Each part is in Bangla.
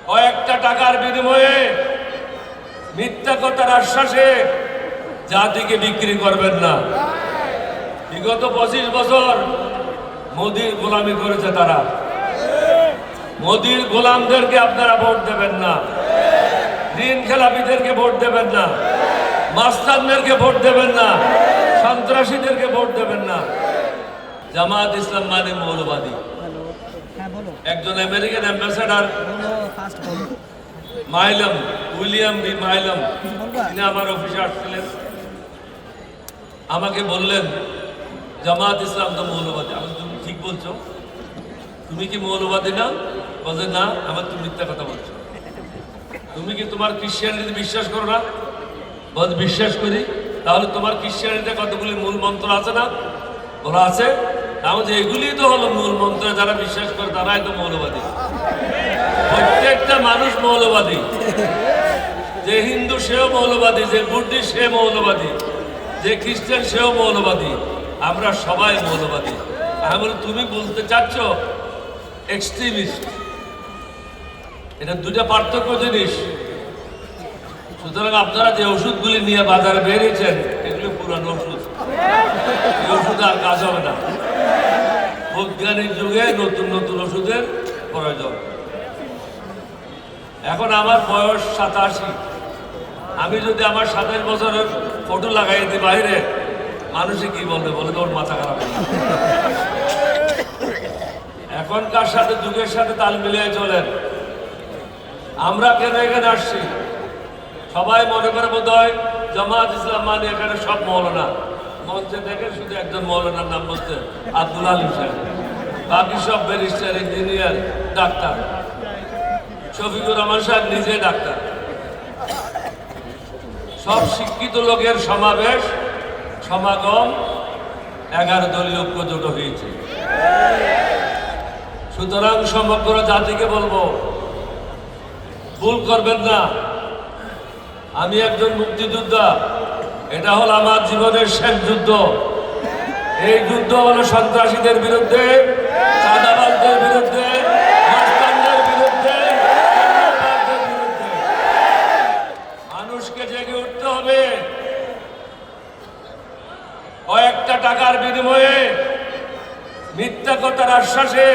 কয়েকটা টাকার বিনিময়ে মিথ্যা কথার আশ্বাসে জাতিকে বিক্রি করবেন না। বিগত 25 বছর মোদির গোলামি করেছে তারা। মোদির গোলামদেরকে আপনারা ভোট দেবেন না, ঋণ খেলাপিদেরকে ভোট দেবেন না, মাস্তানদেরকে ভোট দেবেন না, সন্ত্রাসীদেরকে ভোট দেবেন না। জামাত ইসলাম মানে মৌলবাদী। একজন American ambassador William B Milam, তিনি আমার অফিসে আসছিলেন, আমাকে বললেন জামাত ইসলাম তো মৌলবাদী। আমি তুমি ঠিক বলছো, তুমি কি মৌলবাদী না? বলছে না, আমার তুমি মিথ্যা কথা বলছো। তুমি কি তোমার খ্রিস্টানিটি বিশ্বাস করো না? বল বিশ্বাস করি। তাহলে তোমার খ্রিস্টানিতে কতগুলি মূল মন্ত্র আছে না? বলা আছে। তাহলে এগুলি তো হলো মূল মন্ত্র, যারা বিশ্বাস করে তারাই তো মৌলবাদী। প্রত্যেকটা মানুষ মৌলবাদী। যে হিন্দু সেও মৌলবাদী, যে বুদ্ধিস্ট সে মৌলবাদী, যে খ্রিস্টান সেও মৌলবাদী। আমরা সবাই মৌলবাদী। আমি বলি তুমি বলতে চাচ্ছ এক্সট্রিমিস্ট। এটা দুটা পার্থক্য জিনিস। সুতরাং আপনারা যে ওষুধগুলি নিয়ে বাজারে বেরিয়েছেন এগুলি পুরানো ওষুধ। এই ওষুধ আর কাজ হবে না। বৈজ্ঞানিক যুগে নতুন নতুন ওষুধের প্রয়োজন। এখন আমার বয়স 87। আমি যদি আমার 27 বছরের ফটো লাগাই দিই বাইরে, মানুষে কি বলবে? বলে তোর মাথা খারাপ। এখনকার সাথে যুগের সাথে তাল মিলিয়ে চলেন। আমরা কেন এখানে আসছি? সবাই মনে করে বোধ হয় জামাত ইসলাম মানে এখানে সব মৌলানা। মঞ্চে দেখেন শুধু একজন মৌলানার নাম বলছে, আব্দুল আলিম সাহেব। বাকি সব barrister, engineer, doctor. Shafiqur Rahman সাহেব নিজে ডাক্তার। সব শিক্ষিত লোকের সমাবেশ, সমাগম 11 দলীয় ঐক্য জোট হয়েছে। সুতরাং সমগ্র জাতিকে বলবো, ভুল করবেন না। আমি একজন মুক্তিযোদ্ধা। এটা হলো আমার জীবনের শেষ যুদ্ধ। এই যুদ্ধ হলো সন্ত্রাসীদের বিরুদ্ধে, চাঁদাবাজদের বিরুদ্ধে, মাস্তানদের বিরুদ্ধে, মানুষকে জেগে উঠতে হবে। কয়েকটা টাকার বিনিময়ে মিথ্যা কথার আশ্বাসে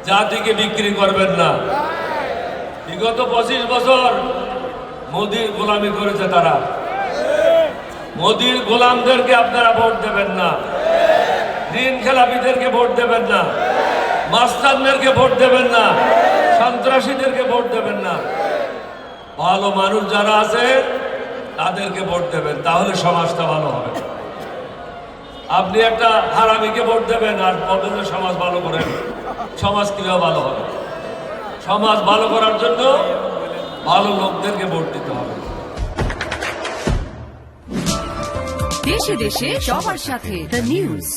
জাতিকে বিক্রি করবেন না। বিগত 25 বছর মোদির গোলামি করেছে তারা। মোদির গোলামদেরকে আপনারা ভোট দেবেন না, ঋণ খেলাপিদেরকে ভোট দেবেন না, মাস্তানদেরকে ভোট দেবেন না, সন্ত্রাসীদেরকে ভোট দেবেন না। ভালো মানুষ যারা আছে তাদেরকে ভোট দেবেন, তাহলে সমাজটা ভালো হবে। আপনি একটা হারামিকে ভোট দেবেন আর বদলে সমাজ ভালো করেন, সমাজ কিভাবে ভালো হবে? সমাজ ভালো করার জন্য ভালো লোকদেরকে ভোট দিতে হবে। দেশে দেশে সবার সাথে দ্য নিউজ।